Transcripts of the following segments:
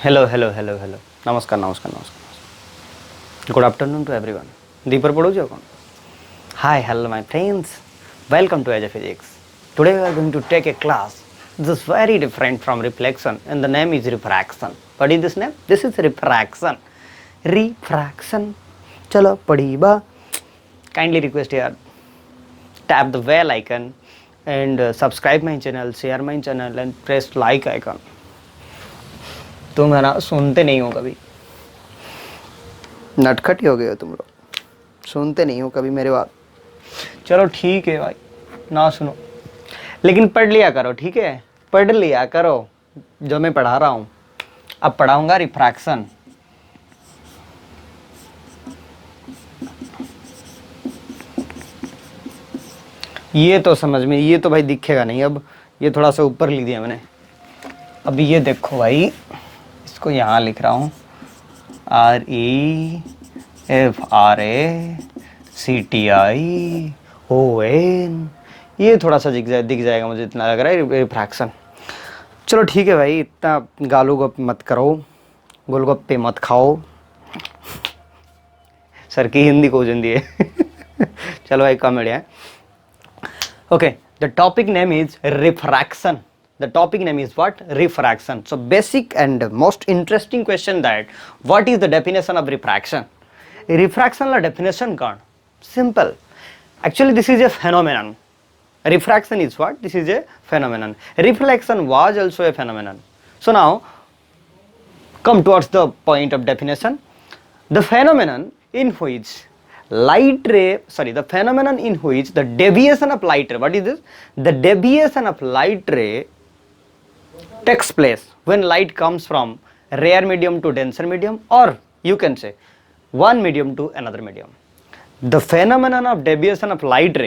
Hello hello hello hello नमस्कार नमस्कार नमस्कार गुड आफ्टरनून टू एवरीवन दीपर पढ़ो कौन hi hello my friends welcome to Edge Physics today we are going to take a class this very different from reflection and the name is refraction what is this name this is refraction चलो पढ़ी बा kindly request यार tap the bell icon and subscribe my channel, share my channel and press like icon. तुम है ना सुनते नहीं हो कभी, नटखटी हो गए हो तुम लोग, सुनते नहीं हो कभी मेरे बात। चलो ठीक है भाई, ना सुनो लेकिन पढ़ लिया करो, ठीक है, पढ़ लिया करो जो मैं पढ़ा रहा हूँ। अब पढ़ाऊंगा रिफ्रैक्शन। ये तो समझ में, ये तो भाई दिखेगा नहीं। अब ये थोड़ा सा ऊपर लिख दिया मैंने। अब ये देखो भाई, इसको यहाँ लिख रहा हूँ REFRACTION। ये थोड़ा सा दिख जाएगा मुझे, इतना लग रहा है रिफ्रैक्शन। चलो ठीक है भाई, इतना गालू गप मत करो, गोलगप्पे मत खाओ। सर की हिंदी को हिंदी है। चलो भाई कॉमेडी है। Okay, the topic name is refraction. The topic name is what? Refraction. So basic and most interesting question that what is the definition of refraction? Refraction la definition कौन? Simple. Actually this is a phenomenon. Refraction is what? This is a phenomenon. Reflection was also a phenomenon. So now come towards the point of definition. The phenomenon in which the phenomenon in which the deviation of light ray, what is this? The deviation of light ray takes place when light comes from rare medium to denser medium, or you can say one medium to another medium. The phenomenon of deviation of light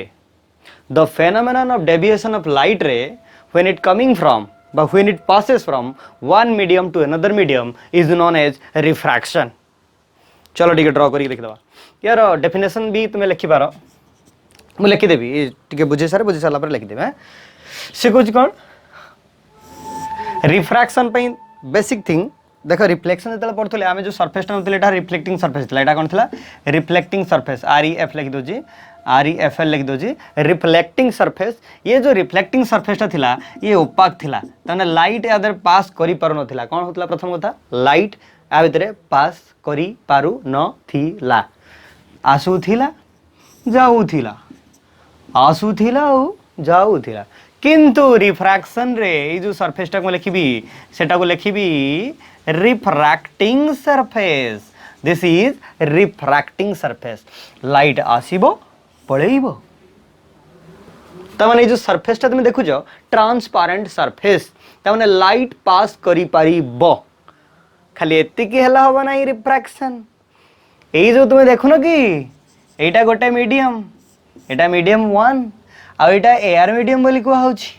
ray, when it coming from, but when it passes from one medium to another medium is known as refraction. चलो ठीक है, draw करिए लिख दवा यार। Definition भी तुम्हें लिखी पार, मुझे लिखिदेवी टे बुझे सारा पर लिखिदेवी। हाँ शिखुच कौन रिफ्रैक्शन बेसिक थिंग देख। रिफ्लेक्शन जो पढ़ुले आम जो सरफेस रिफ्लेक्टिंग सरफेस था, कौन था? रिफ्लेक्टिंग सरफेस, REF लिखि दूची, REFL लिखि दूची, रिफ्लेक्टिंग सरफेस। ये जो रिफ्लेक्टिंग सरफेस था ये ओपाक थिला, तने लाइट यादर पास करि पारु नथिला। कौन होतला? प्रथम कथा लाइट आ भितरे पास करि पारु नथिला, आसुथिला जाउथिला, आसुथिला जाउथिला। किंतु रिफ्रैक्शन रे ये जो सरफेस टा को लिखिबी सेटा को लिखिबी refracting surface. This is refracting surface. Light आसीबो पळेइबो, तमाने जो सरफेस टा तुम देखुछो ट्रांसपेरेंट सरफेस, तमाने लाइट पास करि पारिबो। खाली एतिकी हला होबा नाही रिफ्रैक्शन। এই যে তুমি দেখো না কি এইটা গোটে মিডিয়াম, এটা মিডিয়াম 1 আর এটা এয়ার মিডিয়াম বলি কোয়া হଉଛି।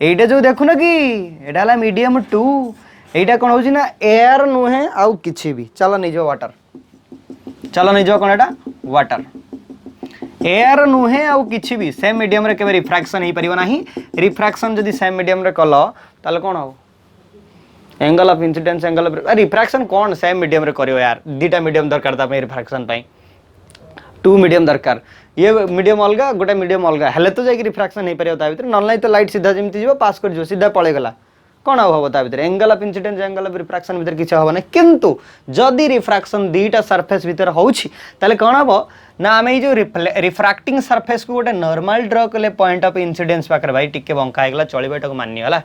এইটা যে দেখো না কি এটা হলা মিডিয়াম 2, এইটা কোন হଉଛି না এয়ার নুহে আউ কিছু বি। চলো নেই যাও ওয়াটার, চলো নেই যাও কোন এটা ওয়াটার। এয়ার নুহে আউ কিছু বি সেম মিডিয়াম রে কেবে রিফ্রাকশন হেই পারিবো नाही। রিফ্রাকশন যদি সেম মিডিয়াম রে কল তাহলে কোন হবে? Angle of incidence, angle of refraction कौन सेम मीडियम रे करियो यार। दीटा मीडियम दरकार था पे रिफ्रैक्शन पाई, 2 मीडियम दरकार। ये मीडियम अलगा गोटे मीडियम अलगा हेले तो जाई रिफ्रैक्शन नहीं परियो ता भीतर, न नहीं तो लाइट सीधा जेमती जीवो पास कर जो सीधा पळे गला। कौन हो ता भीतर angle of incidence angle of refraction भीतर किछ होबा नै। किंतु जदी रिफ्रैक्शन दीटा सरफेस भीतर होउछि ताले कोन हबो ना आमे जो रिफ्रैक्टिंग सरफेस को गोटे नॉर्मल ड्रा कले पॉइंट ऑफ इंसिडेंस पाकर भाई टिके बंका हेगला चलिबो, एटा को माननी गला।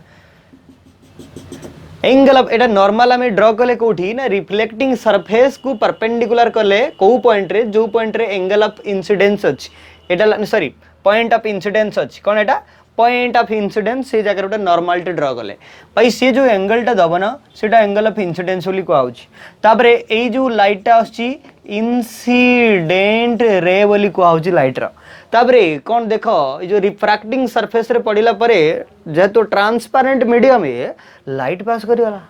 एंगल ऑफ एटा नॉर्मल आमे ड्रा कले कोठी ना रिफ्लेक्टिंग सरफेस को परपेंडिकुलर कले को पॉइंट रे, जो पॉइंट रे एंगल ऑफ इंसिडेंस अछि एटा सॉरी पॉइंट ऑफ इंसिडेंस अछि। कोन एटा पॉइंट ऑफ इंसिडेंस से जगह गोटे नॉर्मलिटी ड्रा कले भाई से जो एंगल टा दबो ना सेटा एंगल ऑफ इंसिडेंस बोली को आउछि। तापरे एई जो लाइट टा आछि इंसिडेंट रे बोली को आउछि लाइट रा। तापरे कौन देखो ये जो रिफ्रैक्टिंग सरफेस रे पड़िला परे जेतो ट्रांसपेरेंट मीडियम है लाइट पास करिगला।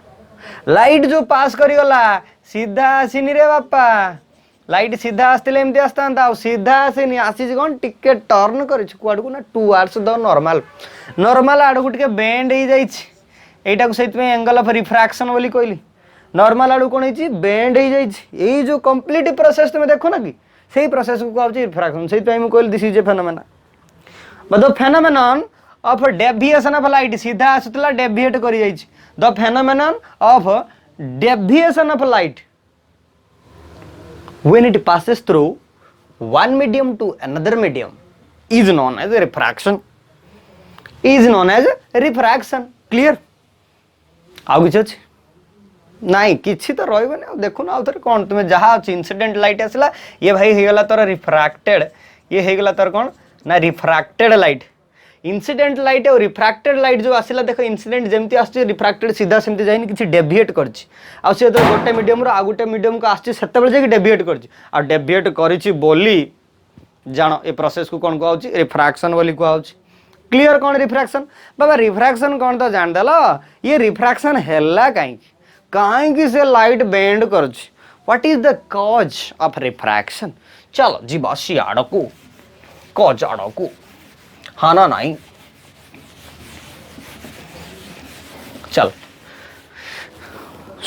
लाइट जो पास करिगला सीधा आसीनी रे बापा, लाइट सीधा आसते एमती आसता सीधा आसेनी, आसी कौन टिके टर्न कर कुआड़ू ना टुवार्ड्स द नॉर्मल, नॉर्मल आड़ को टिके बेंड हो जाइए। एटा को सहित एंगल ऑफ रिफ्रैक्शन बोली कहली। नॉर्मल आड़ू कौन है बेंड हो जाए जो कंप्लीट प्रोसेस तुम देखो ना कि सही प्रोसेस को कहूँ रिफ्रैक्शन से कहली this is a phenomena but the phenomenon of deviation of light सीधा आसुला डेविएट कर the phenomenon of deviation of light when it passes through one medium to another medium is known as refraction clear आउ किछ अछि नहीं किछि तो रहबे ना देखु ना आउथरे कोन तुमे जहा अछि इंसिडेंट लाइट आसला ये भाई हे गेला तोर रिफ्रैक्टेड ये हे गेला तोर कोन ना रिफ्रैक्टेड लाइट इंसिडेंट लाइट और रिफ्रैक्टेड लाइट जो आसला देखो इंसिडेंट जेमती आछे रिफ्रैक्टेड सीधा सेमती जाइनि किछि डेविएट करछि आ से तो गोटे मीडियम रो आ गोटे मीडियम को आछे सेते बेले जे डेविएट करछि आ डेविएट करिछि बोली जानो ए प्रोसेस को कोन कहउछि रिफ्रैक्शन बोली कहउछि क्लियर कोन रिफ्रैक्शन बाबा रिफ्रैक्शन कोन तो जान देलो ये रिफ्रैक्शन हैला काई से लाइट बेंड करछि what is the cause of refraction चलो जी बासी आड़को कॉज आड़को हाँ ना नहीं चल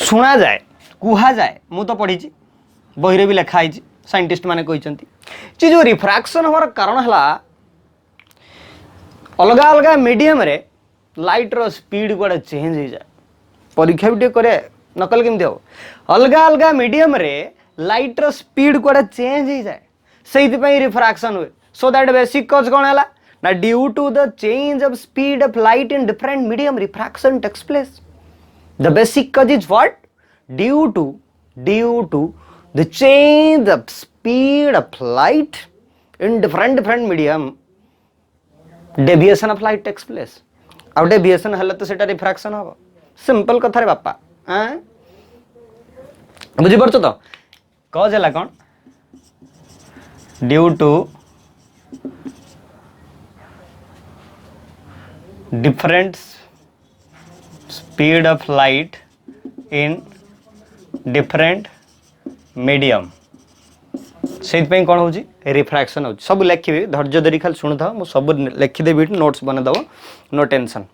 शुणा जाए कुहा जाए मु तो पढ़ी बही भी लिखाई साइंटिस्ट माने कहते जो रिफ्रैक्शन हमार कारण है अलग अलग मीडियम रे लाइट रो स्पीड गुड़ा चेंज हो जाए परीक्षा भी करे नकल केमती हम अलग अलग मीडियम रे लाइट रो स्पीड गुड़ा चेंज हो जाए से रिफ्रैक्शन हुए सो दैट बेसिक कॉज कौन है now due to the change of speed of light in different medium refraction takes place the basic cause is what due to the change of speed of light in different medium deviation of light takes place out deviation hella to seta refraction hobo simple कथा रे बापा हैं बुझी परछ तो cause हला कोन due to different speed of light in different medium से कौन हो रिफ्रैक्शन हो सब लिखी धैर्य धरी खाली शुणु था सब लिखिदेवी नोट्स बनेदेव नो टेंशन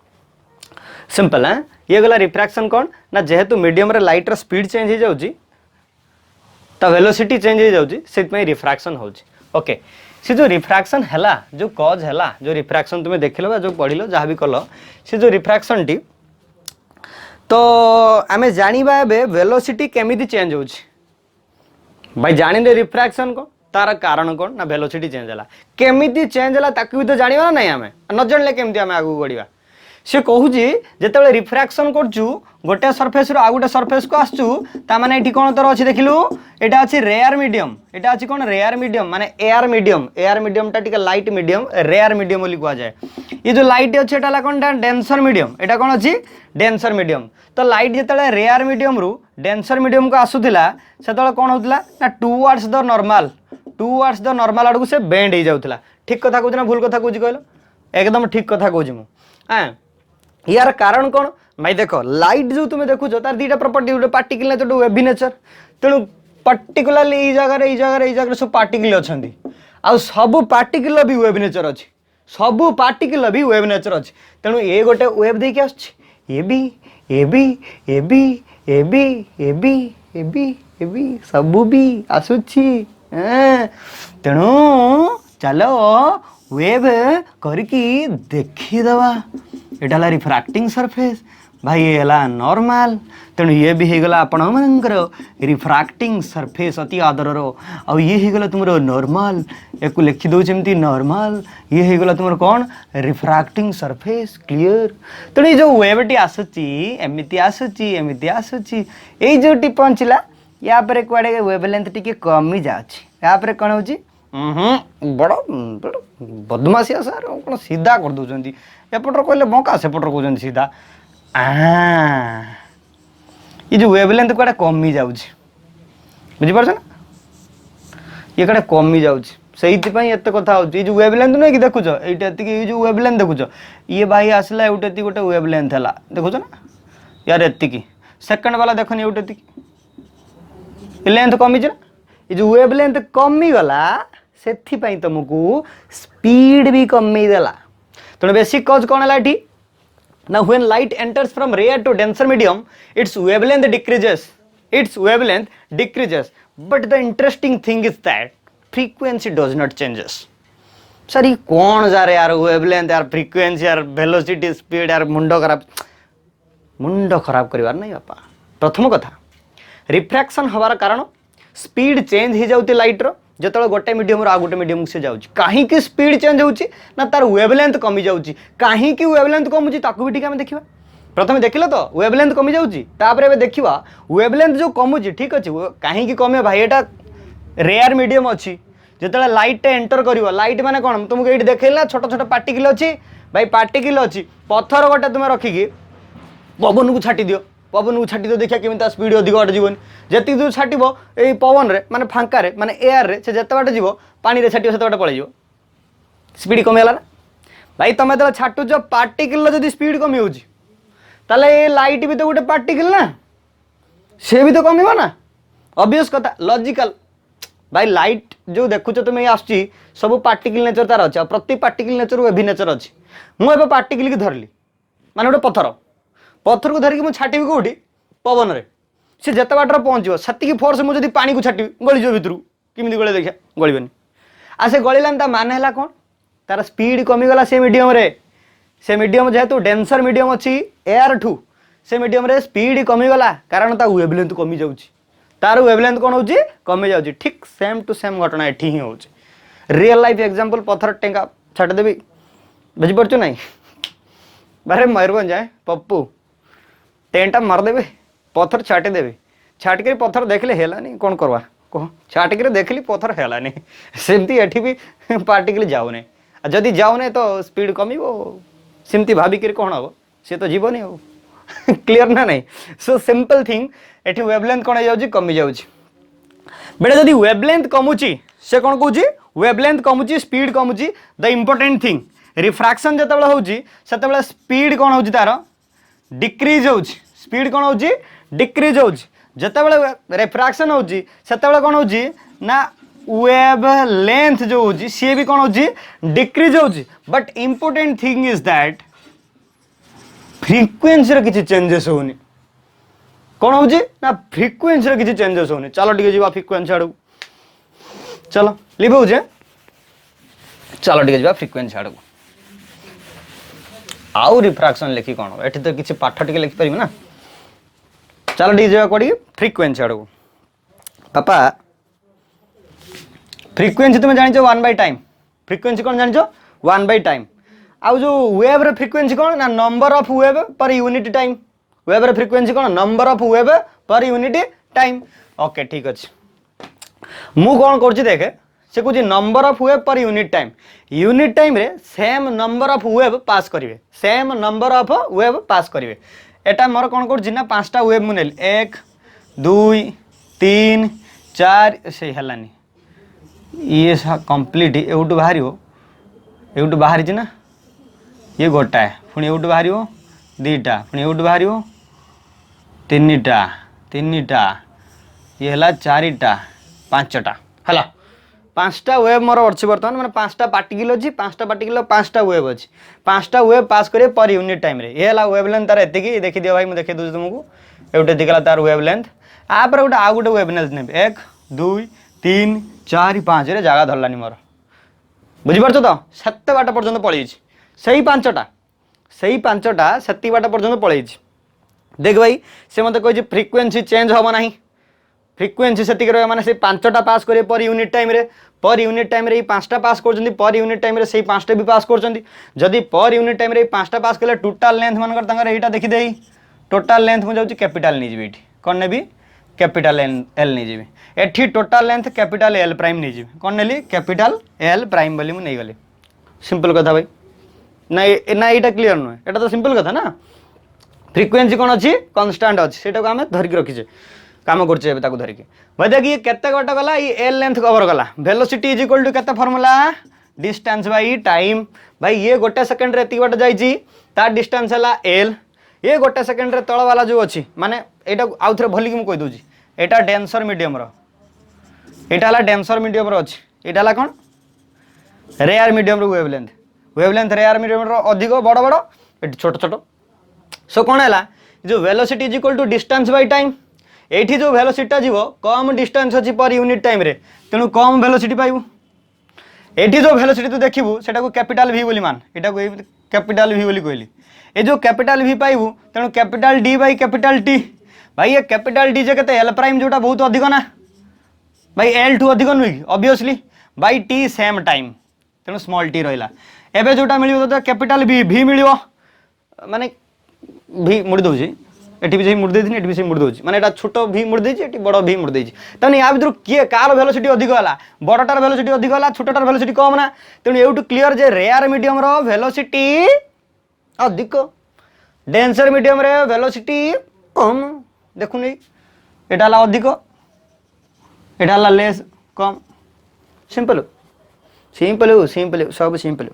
सिंपल है ये गला रिफ्रैक्शन कौन ना जेहेतु मीडियम रे लाइट रो स्पीड चेंज हो जाउची ता वेलोसिटी चेंज हो जाउची से रिफ्रैक्शन हो ओके से जो रिफ्रैक्शन हैला जो कॉज हैला जो रिफ्रैक्शन तुम्हें देखिलो जो पढ़िलो जहाँ भी कल से जो रिफ्रैक्शन टी तो आमे जानिबा एबे वेलोसिटी केमिति चेंज होछि भाई जानिले रिफ्रैक्शन को तार कारण कोन ना वेलोसिटी चेंज हैला केमिति चेंज हैला ताकू भी तो जानिबा ना नहीं आमे न जानले केमिति आमे आगु बढ़िबा से कहूची जेतेबेले रिफ्रैक्शन करछु गोटे सरफेस रो आ गोटे सरफेस को आसछु ता माने एठी कोन तोर अछि देखिलु एटा अछि रेयर मीडियम एटा अछि कोन रेयर मीडियम माने एयर मीडियम टा टिके लाइट मीडियम रेयर मीडियम बोली कहा जाय ये जो लाइट अछि एटा ला कोन डेंसर मीडियम एटा कोन अछि डेंसर मीडियम तो लाइट जेतेबेले रेयर मीडियम रु डेंसर मीडियम को आसुथिला सेतेबेले कोन होतला ना टुवर्ड्स द नॉर्मल आडू से बेंड हो जाउथला ठीक कथा कहू ना भूल कथा कहू कहलो एकदम ठीक कथा कहू मु हां यार कारण कौन भाई देखो लाइट जो तुम्हें देखो तार दीटा प्रॉपर्टी गोटे पार्टिकल नेचर गोटे वेवी नेचर तेणु पर्टिकुलारली ये जगह सब पार्टिकल अच्छा आ सब पार्टिकल भी वेव नेचर अच्छी सब पार्टिकल भी वेव नेचर अच्छी तेणु ये गोटे वेव देखिए आसबी सबू भी आसुची तेणु चलो वेव करकी देखीदवा एटा ला रिफ्रैक्टिंग सरफेस भाई ये हला नॉर्मल तेणु ये भी होगला आपण मनकर रिफ्रैक्टिंग सरफेस अति आदर आ ये होगला तुम नॉर्मल एक लिखि दौर नॉर्मल ये होगला तुम कौन रिफ्रैक्टिंग सरफेस क्लियर तेणु ये जो वेवटी आसुची एमती आसुची ये जो पहुँचला या कड़े वेवलेंथ टी कमी जाए कौन हो बड़ बदमाशिया सार कौन सीधा कर दौरान एपटर कहले बंका सेपटर कहते सीधा ये जो वेवलेंथ कड़े कमी जाऊँगी बुझीपार ना ये कड़े कमी जाऊँगी से कथा हो जो वेवलेंथ नुहे कि देखुच ये जो वेवलेंथ देखुच ये भाई आसला एवटे गोटे वेवलेंथ है देखुच ना यार एतिकी सेकेंड वाला देखनी एवटे लेंथ कमी ना ये जो वेवलेंथ कमी गला से तुमको स्पीड भी कमी देला तेणु बेसिक कॉज कौन है ये ना when light enters from rare to denser medium its wavelength decreases its wavelength decreases, but the interesting thing is that frequency does not changes. Sir ये कौन जा रहे यार, वेवलेंथ यार, फ्रीक्वेंसी यार, वेलोसिटी, स्पीड यार, मुंड खराब करिवार नहीं बापा। प्रथम कथा, रिफ्रैक्शन हवार कारण स्पीड चेंज हो जाउती लाइट रो, जतले गोटे मीडियम रो आ गोटे मीडियम से जाउची। काहे कि स्पीड चेंज होउची ना तार वेवलेंथ कमी जाउची। काहे कि वेवलेंथ कमुची ताकू भी ठीक हम देखिबा। प्रथम देखिलो तो वेवलेंथ कमी जाउची, तापर एबे देखिबा वेवलेंथ जो कमुची ठीक अछि, काहे कि कमे भाई, एटा रेयर मीडियम अछि। जतले लाइट एंटर करिवो, लाइट माने कोन तुमको एठी देखैला छोट छोट पार्टिकल अछि भाई, पार्टिकल अछि, पत्थर गोटे तुम रखिकी पवन को छाटी दियो, पवन को छाटी दियो, देखिया केमिता स्पीड अधिक बाट जीवन। जति दूर छाटिबो ए पवन रे माने फांका रे माने एयर रे, से जते बाट जीवो पानी रे छाटिबो सेते बाट पळै जीवो, स्पीड कमी होला ना भाई। तमे त छाटु जो पार्टिकल जदी स्पीड कमी होउची, ताले ए लाइट भी तो गोटे पार्टिकल ना, से भी तो कमिबो ना, ऑब्वियस कथा, लॉजिकल भाई। लाइट जो देखुच तुम ये आसुची सब पार्टिकल नेचर तार अच्छे, प्रति पार्टिकल नेचर एभि नेचर अच्छे। मुझे पार्टिकल की धरली माने गोटे पत्थर, पत्थर को धरिकी मुझे छाटिबी कोठी पवन रे, से जते बाटर पहुँचो सेतिकी फोर्स मुझे पानी को छाटिबी गलिजो भितर किमिति गले देखिया गलिबनी। आ से गलिलान ता माने हला कोन, तार स्पीड कमी गला से मीडियम रे। से मीडियम जेहेतु डेंसर मीडियम अच्छी एयर ठू, से मीडियम रे स्पीड कमी गला कारण ता वेवलेंथ कमी जाउची, तार वेवलेंथ कौन होची कमी जाउची। ठीक सेम टू सेम घटना एठी ही होची। रियल लाइफ एग्जांपल, पत्थर टेंका छाट देबी, बुझी पड़छ नहीं बारे मयूरभंज जाए पप्पू टेंटा मार देबे, पत्थर छाटे देबे, छाट के पत्थर देखले हेला नहीं कौन करवा कह, छाट के देखली पत्थर हेला नहीं। सेमती एठी भी पार्टिकल जाऊ नहीं, जदि जाऊ नहीं तो स्पीड कमिबो, सेमती भाबिक कौन हम सी तो जीवन हो। क्लियर ना नहीं। सो सिंपल थिंग, एठी वेवलेंथ कौन हो कमी जाउची बेटा। जदि वेवलेंथ कमुची से कौन कहूँ, वेवलेंथ कमुची स्पीड कमुची। द इंपोर्टेंट थिंग, रिफ्रैक्शन जतबेले होउची सेतबेले स्पीड कौन होउची तार डिक्रीज होउची, स्पीड कौन होउची डिक्रीज होउची। जतबेले रिफ्रैक्शन होउची सेतबेले कौन होउची ना वेवलेंथ जो होउची सी भी कौन होउची डिक्रीज होउची। But important thing is that frequency रे किछि चेंजेस होनी। कौन होउची ना फ्रीक्वेंसी रे किछि चेंजेस होनी। चलो टिके जीवा फ्रीक्वेंसी आडू, चलो लिभ होउचे, चलो टिके जीवा फ्रीक्वेंसी आडू। आउ रिफ्रैक्शन लिखी कौन एठी तो किछि पाठ टिके लिखि परिबो ना। चलो टिके जीवा कोडी फ्रीक्वेंसी आडू। पापा फ्रीक्वेंसी तुम जानिछो 1/टाइम, फ्रीक्वेंसी कौन जानिछो 1/टाइम। आउ जो वेव रे फ्रीक्वेंसी कौन ना number of wave per unit time. Wave रे फ्रीक्वेंसी कौन number of wave per unit time. Okay ठीक अछि, मु कौन करछि देखे, से कुछ number of wave per unit time. Unit time रे सेम नंबर ऑफ वेव पास करिवे, सेम नंबर ऑफ वेव पास करिवे। एटा मोर कौन करछि ना 5टा वेव मु नेली 1 2 3 4 से हलानी ये कंप्लीट एउटु बाहरियो, एउटु बाहरी ना ये गोटाए, पुणी एउटु बाहरियो 2टा, पुणी एउटु बाहरियो 3टा 3टा, ये हला 4टा 5टा हला 5टा वेव मोर अच्छी बर्तमान माने 5टा पार्टिकल अच्छी, 5टा पार्टिकल 5टा वेव अच्छी, 5टा वेव पास करे पर यूनिट टाइम रे। ये हला वेवलेंथ तार एतिकी देखि दियो भाई, मु देखि दउ तुमको एउटे दिखला तार वेवलेंथ। आ पर गोटे आ गोटे वेवलेंथ ने 1 2 3 4 5 रे जागा धरलानी मोर, बुझी परछ तो सत्ते बाट पर्यंत पळेई छी, सही 5टा सही 5टा सत्ती बाट पर्यंत पळेई छी। देख भाई से मते कहै छी फ्रीक्वेंसी चेंज होबो नाही, फ्रीक्वेंसी सेतिक रहे माने से 5टा पास करे पर यूनिट टाइम रे, पर यूनिट टाइम रे 5टा पास करजंदी, पर यूनिट टाइम रे से 5टा भी पास करजंदी। जदी पर यूनिट टाइम रे 5टा पास कले टोटल लेंथ मानकर तंगर एटा देखि देई, टोटल लेंथ मु जाउची कैपिटल नै जिबी, एठी कोन नेबी कैपिटल एल नै जिबी, एठी total length capital L prime नै जिबी, कोन नेली कैपिटल एल प्राइम बोली मु नै गली। सिंपल कथा भाई ना, ना एटा क्लियर नुहे, एटा तो सिंपल कथा ना। फ्रीक्वेंसी कौन अच्छी कन्स्टांट अच्छी, सेटा को आम धरिक रखीचे काम करछे ताको धरिके। भाई देख ये केते गोट गला, ये एल लेंथ कवर गला, वेलोसिटी इज इक्वल टू केते फॉर्मूला डिस्टेंस बाय टाइम। भाई ये गोटे सेकंड रे एति बाट जाईची ता डिस्टेंस हला एल, ये गोटे सेकंड रे तळ वाला जो अछि माने एटा आउ थरे भली कि मु कहि दोजी, एटा डेंसर मीडियम रो, एटा हला डेंसर मीडियम रो अछि, एटा हला कोन रेयर मीडियम रो वेवलेंथ, वेवलेंथ रेयर मीडियम रो अधिक बड़ बड़ एटी छोट छोट। सो कौन है जो velocity is equal to distance by time, एठी जो वेलोसिटी जीव कम डिस्टेंस अछि पर यूनिट टाइम रे तेणु कम वेलोसिटी पाइबू एठी जो वेलोसिटी तू देखिबू सेटा को कैपिटल v बोली मान एटा को कैपिटल v बोली कहली ए जो कैपिटल v पाइबू तेणु capital d by capital t भाई ये कैपिटल d जे केते l प्राइम जोटा बहुत अधिक ना भाई l ठू अधिक नुई obviously by t same time तेणु स्मॉल t रहिला एबे जोटा मिलियो तो कैपिटल v v मिलियो माने v मुड़ी दोजी एटी भी मुड़ देथि एटी भी मुड़ दोजी माने एटा छोटो v मुड़ देछि एटी बड़ो v मुड़ देछि तने या भितर किए कार वेलोसिटी अधिक होला बड़टार वेलोसिटी अधिक होला छोटटार वेलोसिटी कम ना तेणु एउटू क्लियर जे रेयर मीडियम रो वेलोसिटी अधिक डेंसर मीडियम रे वेलोसिटी कम देखु नै एटा ला अधिक एटा ला लेस कम सिंपल सिंपल सिंपल सब सिंपल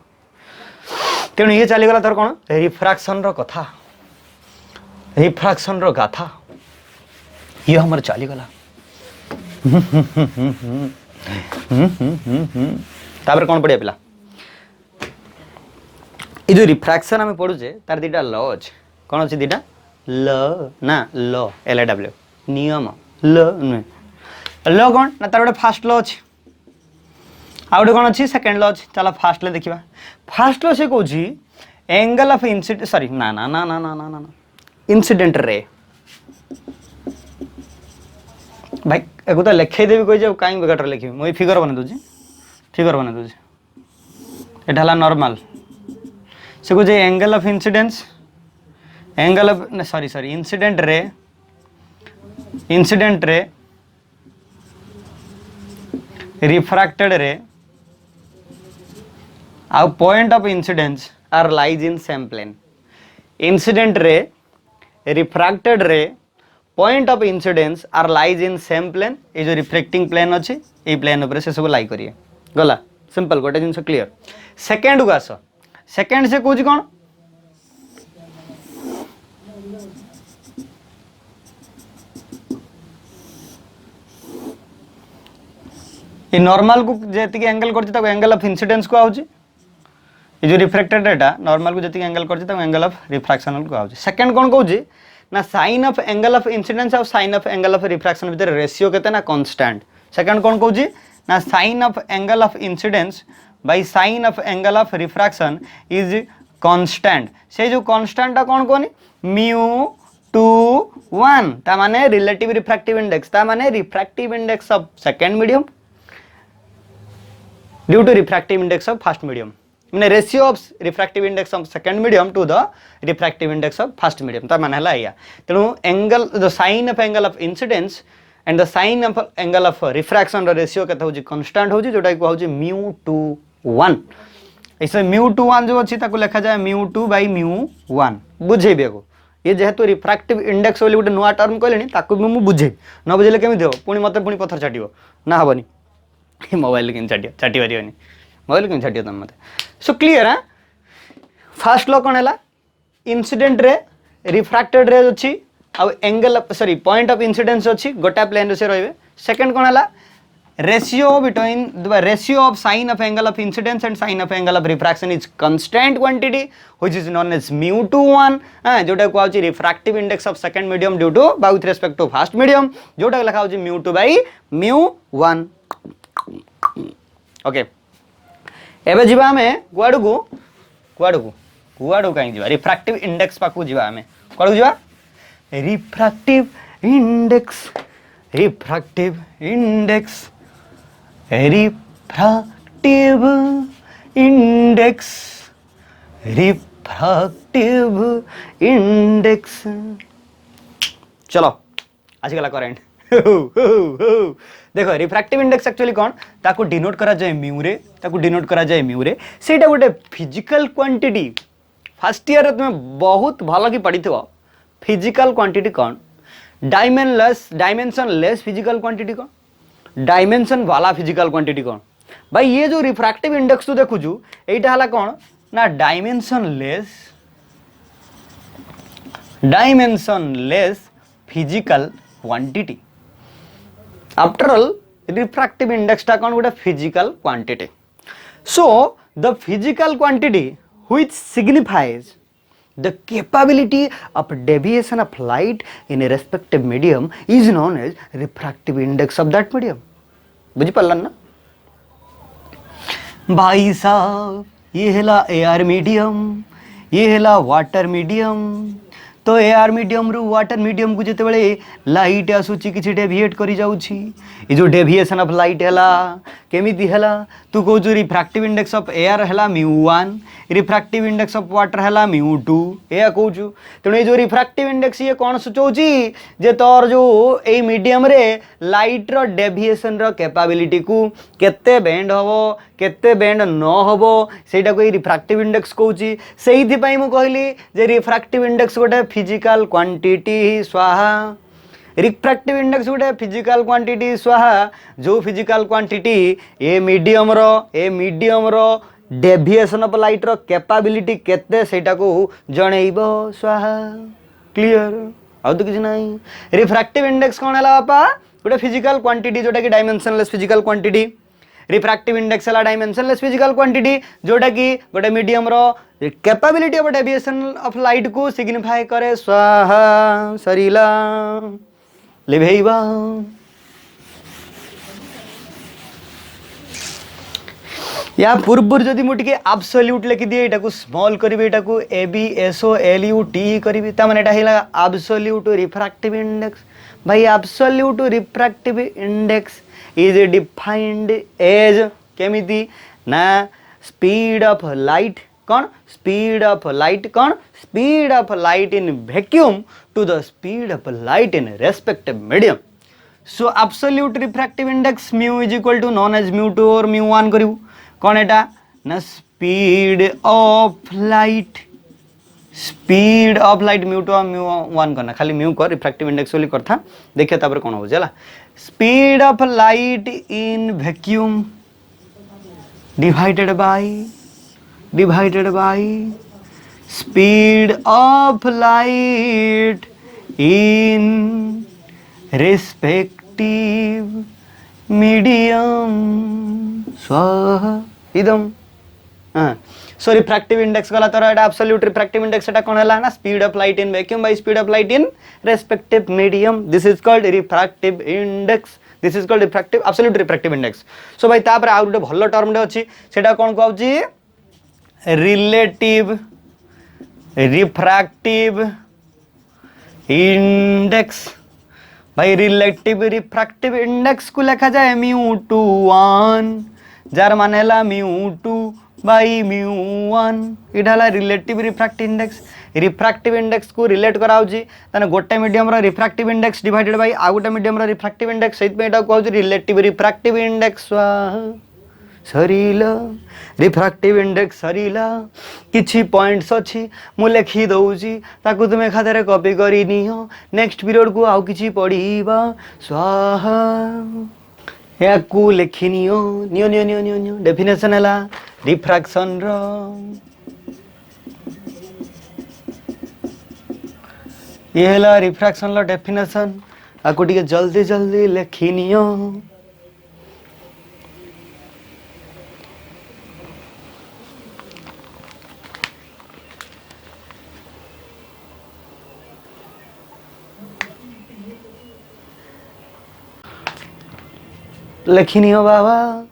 तेणु ये चली गला तोर कोन रिफ्रैक्शन रो कथा रिफ्रैक्शन रो गाथा ये हमर चली गला तापर कोन पड़िया पिला ये जो रिफ्रैक्शन हमें पढ़ुचे तार दीटा लॉ अछि कोन अछि दीटा ल ना लॉ एल डब्ल्यू नियम ल लॉ कोन ना तार गोटे फास्ट लॉ अछि आ गोटे कोन अछि सेकंड लॉ अछि चला फास्ट ले देखिबा फास्ट लॉ से कहूची एंगल ऑफ इंसिडेंट सॉरी ना ना ना ना ना ना ना इंसिडेंट रे भाई एको तो लिखे देबी कहि जाऊ काई बेगाटर लिखिबी मोई फिगर बना दोजी एटा हला नॉर्मल से को जे angle of incidence angle of sorry incident ray refracted ray आ point of incidence are lies in same plane incident ray refracted ray point of incidence are lies in same plane ये जो reflecting plane अच्छी ये plane ऊपर से सब लाई करिए गला सिंपल गोटे जिनस क्लियर सेकेंड को आस सेकेंड से कौन कौन ये नॉर्मल को जेतिक एंगल करछि एंगल ऑफ इंसिडेंस को आउछि ये जो रिफ्लेक्टेड एटा नॉर्मल को जेतिक एंगल करछि एंगल ऑफ रिफ्रैक्शन को आउछि सेकंड कोन कहउछि ना sine of angle of incidence और sine of angle of refraction भीतर रेशियो केते ना कांस्टेंट सेकंड कोन कहउछि ना sine of angle of incidence by sine of angle of refraction is constant से जो कांस्टेंट ता कोन कोनी μ/1 ता माने रिलेटिव रिफ्रैक्टिव इंडेक्स ता माने refractive index of second medium due to refractive index of first medium माने ratio of refractive index of second medium to the refractive index of first medium ता माने हला या तेनु angle the sine of angle of incidence and the sine of angle of refraction the ratio केता होजी constant होजी जोटा को होजी μ/1 ऐसे μ/1 जो अछि ताको लिखा जाय μ2/μ1 बुझेबे को ये जेहेतु रिफ्रैक्टिव इंडेक्स वाली गोटे नुआ टर्म कहलेनी ताको भी मु बुझे न बुझले केमि देबो पुनी मते पुनी पत्थर छाटियो ना हबनी मोबाइल केन छाटी परियोनी मोबाइल केन छाटियो तम मते सो क्लियर है फर्स्ट लॉ कोन हला इंसिडेंट रे रिफ्रैक्टेड रे अछि आ angle sorry point of incidence अछि गोटा प्लेन रे से रहबे सेकंड कोन हला ratio between the ratio of sine of angle of incidence and sine of angle of refraction is constant quantity which is known as μ/1 जोटा को आउची refractive index of second medium due to by with respect to first medium जोटा लिखा होची μ2/μ1 okay एबे जीवा हमें कुआडू काई जीवा रिफ्रैक्टिव इंडेक्स पाकू जीवा हमें कुआडू जीवा refractive index refractive index refractive index refractive index चलो आज गला करेंट देखो रिफ्रैक्टिव इंडेक्स एक्चुअली कौन ताको डिनोट करा जाए म्यू रे ताको डिनोट करा जाए म्यू रे सेटा गोटे फिजिकल क्वांटिटी फर्स्ट ईयर तुम बहुत भल कि पढ़ी फिजिकल क्वांटिटी कौन डायमेंशन लेस फिजिकल क्वांटिटी कौन डायमेंशन वाला फिजिकल क्वांटिटी कौन भाई ये जो रिफ्रैक्टिव इंडेक्स तू देखुचु एटा हला कौन ना dimension less physical quantity after all refractive index टा कौन गोटे physical quantity so the physical quantity which signifies The capability of deviation of light in a respective medium is known as refractive index of that medium. बुझी पारला ना भाई साहब? ये हैला air medium, ये हैला वाटर मीडियम. तो एयर मीडियम रु वाटर मीडियम को जिते बड़े लाइट आसूची किसी डेविएट करी जाउची. ये जो डेविएशन ऑफ लाइट हैला केमिति हैला तू कहू जो रिफ्रैक्टिव इंडेक्स ऑफ एयर हैला μ1, रिफ्रैक्टिव इंडेक्स ऑफ वाटर हैला μ2 एया कहू छु. तेणु ये जो रिफ्रैक्टिव इंडेक्स ये कौन सूचौची जे तोर जो ए मीडियम रे लाइट रो डेविएशन रो कैपेबिलिटी को केते बेंड हबो केते बेंड न हबो सेटा को रिफ्रैक्टिव इंडेक्स कहूची. सेहिथि पई मु कहली जे रिफ्रैक्टिव इंडेक्स गोटे फिजिकल क्वांटिटी स्वाहा. रिफ्रैक्टिव इंडेक्स गोटे फिजिकल क्वांटिटी स्वाहा जो फिजिकल क्वांटिटी ए मीडियम रो डेविएशन ऑफ लाइट रो कैपेबिलिटी केते सेटा को जणैबो स्वाहा. क्लियर? आ तो किछ नाही. रिफ्रैक्टिव इंडेक्स कोन हला बापा? गोटे फिजिकल क्वांटिटी जोटा कि dimensionless physical quantity. Refractive index है डायमेंशनलेस फिजिकल क्वांटिटी जोटा कि गोटे मीडियम रो capability of deviation of light को सिग्निफाई करे. स्वाहा सरीला लिभेइबा. या पूर्व जदि मु टिके एब्सोल्यूट लिखि दिए एटा को स्मॉल करिवे एटा को ABSOLUT करिवे ता माने एटा हैला एब्सोल्यूट रिफ्रैक्टिव इंडेक्स. भाई absolute refractive index is defined as केमिति ना स्पीड ऑफ लाइट कौन स्पीड ऑफ लाइट कौन speed of light in vacuum to the speed of light in respective medium. So absolute refractive index mu is equal to known as μ2 और μ1 करिवु. कौन एटा ना speed of light μ2 और μ1 करना खाली mu कर refractive index बोली करथा. देखिए तापर कौन हो जाला speed of light in vacuum divided by speed of light in respective medium. स्वाहा इदम. सो रिफ्रैक्टिव इंडेक्स गला तोर एटा एब्सोल्यूट रिफ्रैक्टिव इंडेक्स एटा कोन हला ना speed of light in vacuum by speed of light in respective medium. This is called refractive index. This is called refractive absolute refractive index. So भाई तापर आ गुटे भलो टर्म डे अछि सेटा कोन कहउची रिलेटिव रिफ्रैक्टिव इंडेक्स. भाई रिलेटिव रिफ्रैक्टिव इंडेक्स को लिखा जाए μ21 जार मान है μ2 बाई μ1. इटा relative refractive index. Refractive index को रिलेट कराउची ताने गोटे मीडियम रो रिफ्रैक्टिव इंडेक्स डिवाइडेड बाय आ गोटे मीडियम रो रिफ्रैक्टिव इंडेक्स सेत पे एटा कहउची रिलेटिव रिफ्रैक्टिव इंडेक्स. सरीला रिफ्रैक्टिव इंडेक्स सरीला किछि पॉइंट्स अछि मु लिखि दउची ताकू तुमे खातारे कॉपी करी नियो नेक्स्ट पीरियड को आउ किछि पढीबा. स्वाहा या को लिखि नियो नियो नियो नियो नियो नियो. डेफिनेशन हला रिफ्रैक्शन रो ये हला रिफ्रैक्शन रो डेफिनेशन आकु टिके जल्दी जल्दी लिखि नियो. लिखनी हो बाबा.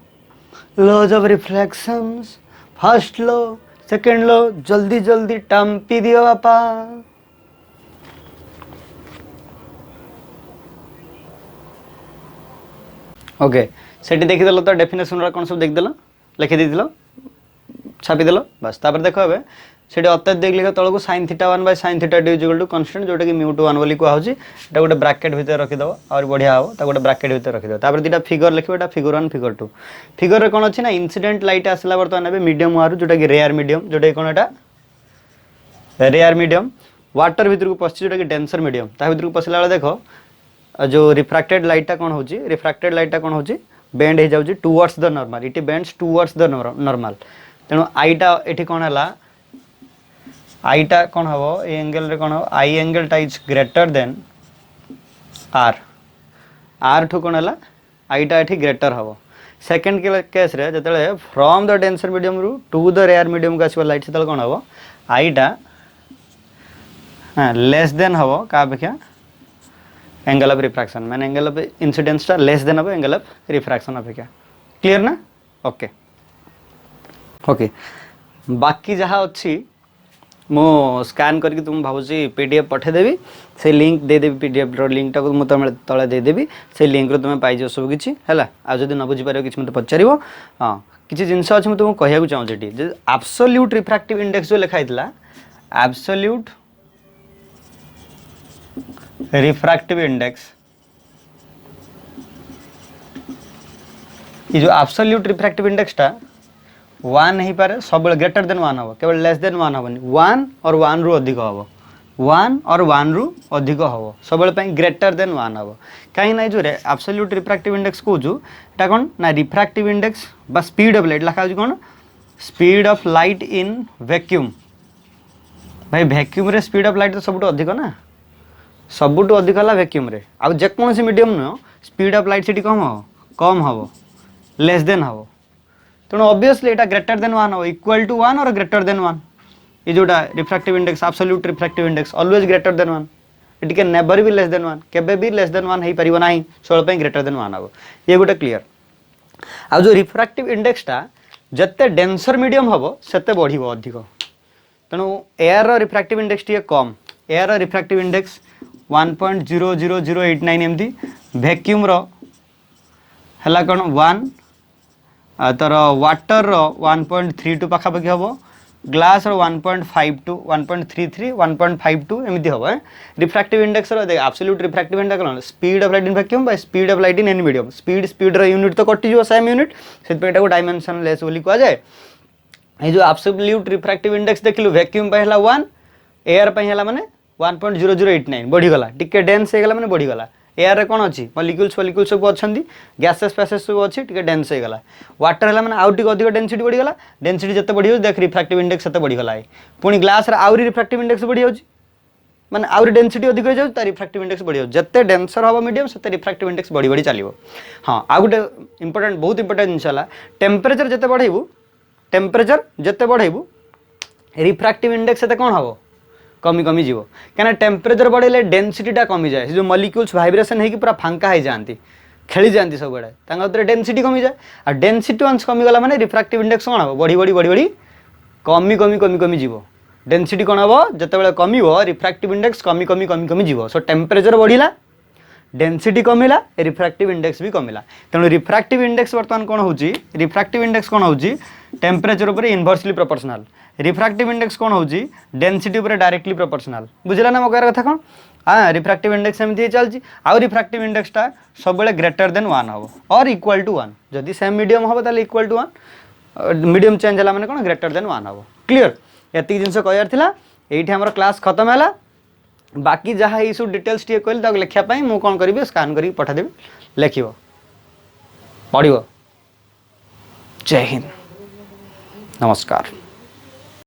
Laws of reflections first law second law जल्दी जल्दी टम्पी दियो बापा. ओके सेठी देखिदेल तो डेफिनेशन कौन सब देखिदेल लिखि देल छापी देल बस. तापर देख ए सेठी अत्यात देख लिख तौक sin θ1 by sin θ2 equal to constant जोटा कि μ21 बोली कहउची. एटा गोटे ब्रैकेट भीतर रखिदव और बढ़िया हो ता गोटे ब्रैकेट भीतर रखिदव. तापर दुटा फिगर लिखिबो एटा फिगर 1 फिगर 2. फिगर रे कोन अछि ना इंसिडेंट लाइट आसला बर्तमान एबे मीडियम आरु जोटा कि रेयर मीडियम जोटा कि कोन एटा रेयर मीडियम वाटर भीतर को पछी जोटा कि डेंसर मीडियम ता भीतर को पछला वाला देखो जो रिफ्रैक्टेड लाइट टा कोन होची रिफ्रैक्टेड लाइट टा कोन होची बेंड हे जाउची towards the normal. It bends towards the normal. तेनो आईटा एठी कोन हला आईटा कौन हम ए एंगल रे कौन हम आई एंगल टा is greater than R. R ठू कौन है आईटा ये ग्रेटर हम. सेकेंड केस रे जते फ्रॉम द डेंसर मीडियम रु टू द रेयर मीडियम को आसो लाइट से कौन हम आईटा हाँ लेस देन हम क्या अपेक्षा एंगल ऑफ रिफ्रैक्शन मैंने angle of incidence less than हम एंगल ऑफ रिफ्रैक्शन अपेक्षा क्लियर ना ओके ओके बाकी जहाँ अच्छी मो स्कैन करके तुम भावुची पीडीएफ पठेदेवी से लिंक देदेवी पीडीएफ लिंकटा को मुझे तले देदेवी से लिंक रो तुम पाइज सब किसी है आज जब न बुझीपार कि मतलब पचार हाँ किसी जिनस अच्छे मुझे तुमको कहूँ चाहूँगी एब्सोल्यूट रिफ्रैक्टिव इंडेक्स जो लिखाई एब्सोल्यूट रिफ्रैक्टिव इंडेक्स ये जो एब्सोल्यूट रिफ्रैक्टिव इंडेक्स टा 1 नहीं पारे सब ग्रेटर देन 1 हम केवल लेस देन 1 हेनी 1 और 1 रु अधिक हम 1 और 1 रु अधिक हम सब ग्रेटर देन 1 हम कहीं ना जो एब्सोल्यूट रिफ्रैक्टिव इंडेक्स कहूँ कौन ना रिफ्रैक्टिव इंडेक्स बा स्पीड ऑफ लाइट लिखा कौन speed of light in vacuum भाई वैक्यूम रे स्पीड ऑफ लाइट तो सब अधिक ना सबुठ अधिक है वैक्यूम रे आ जेकोसी मीडियम नुह स्पीड ऑफ लाइट से कम हम लेस देन हम तेणु ऑब्वियसली एटा ग्रेटर देन 1 हो इक्वल टू 1 और ग्रेटर देन 1 ये जोटा refractive index absolute refractive index always greater than 1 it can never be less than 1 केबे भी लेस देन 1 हेई परिबो नाही सोल पे ग्रेटर देन 1 हो ये गोटे क्लियर आ जो रिफ्रैक्टिव इंडेक्स टा जत्ते डेंसर मीडियम हबो सेते बढ़िबो अधिक तेणु एयर रो रिफ्रैक्टिव इंडेक्स टिए कम एयर रो रिफ्रैक्टिव इंडेक्स 1.00089 एमती वैक्यूम रो हला कोन 1 तर वाटर रो 1.32 पाखापाखि हम ग्लास रो 1.52 1.33 1.52 एमती हम रिफ्रैक्टिव इंडेक्स रो एब्सोल्यूट रिफ्रैक्टिव इंडेक्स कौन speed of light in vacuum by speed of light in any medium speed रो यूनिट तो कटि जो सेम यूनिट से डायमेंशन लेस बोली कह जाए ये जो एब्सोल्यूट रिफ्रैक्टिव इंडेक्स देखिलु वैक्यूम पे हला 1 एयर पे हला माने 1.0089 बढ़ी गला टिके डेंस हे गला माने बढ़ी गला एयर रे कौन अच्छी मलिक्यूल्स सब अच्छा गैसेस फैसेस सब अच्छी टे डेंस हो गला वाटर है मैंने आउ टे अधिक डेनसीटी बढ़ीगला डेनसीटी जिते बढ़ी देख रिफ्रैक्टिव इंडेक्स से बढ़ीगला पुणी ग्लास आउरी रिफ्रैक्टिव इंडेक्स बढ़ी जाऊँ माने आउरी डेनसीटी अधिक हो जाए रिफ्रैक्टिव इंडेक्स बढ़ी जाऊँ जिते डेंसर हम मीडियम से रिफ्रैक्टिव इंडेक्स बढ़ी बढ़ी चलो हाँ आ गोटे इंपोर्टेंट बहुत इंपोर्टेंट जिनस टेम्परेचर जिते बढ़ेबू टेम्परेचर जिते बढ़ेबू रिफ्रैक्टिव इंडेक्स से कौन हम कमी कमी जीव क्या टेम्परेचर बढ़े डेनसीटा कमी जाए जो मलिक्यूल्स वाइब्रेशन होगी पूरा फांका हो जाती खेली जाती सब बड़े डेनसीटी कमी जाए आ डेनसीटी वंस कमीगला माने रिफ्रैक्टिव इंडेक्स कौन हम बढ़ी बढ़ी बढ़ी बढ़ी कमी कमी कमी कमी जीव डेनसीटी कौन हम जिते कम रिफ्रैक्टिव इंडेक्स कमी कमी कमी कमी जीव सो टेम्परेचर बढ़िला डेनसीटी कमिला रिफ्रैक्टिव इंडेक्स भी कमिला तेणु रिफ्रैक्टिव इंडेक्स बर्तमान कौन होची रिफ्रैक्टिव इंडेक्स कौन होची टेम्परेचर उपर इनवर्सली प्रोपोर्शनल रिफ्रैक्टिव इंडेक्स कौन होची डेनसीटी उपर डायरेक्टली प्रोपोर्शनल बुझला ना मो कहर कथा कौन हाँ रिफ्रैक्टिव इंडेक्स एमती चलती आउ रिफ्रैक्टिव इंडेक्स टा सब ग्रेटर देन 1 हम और इक्वल टू 1 जदि सेम मीडियम हम ताले इक्वल टू 1 मीडियम चेंज है माने कौन ग्रेटर देन 1 हम क्लियर एति जिनस कहयार थिला एठी हमर क्लास खत्म हैला बाकी जहाँ ये सब डिटेल्स टे कहली लिखापी मुझे कौन करी स्कान कर पठादेवी लिख पढ़ जय हिंद नमस्कार।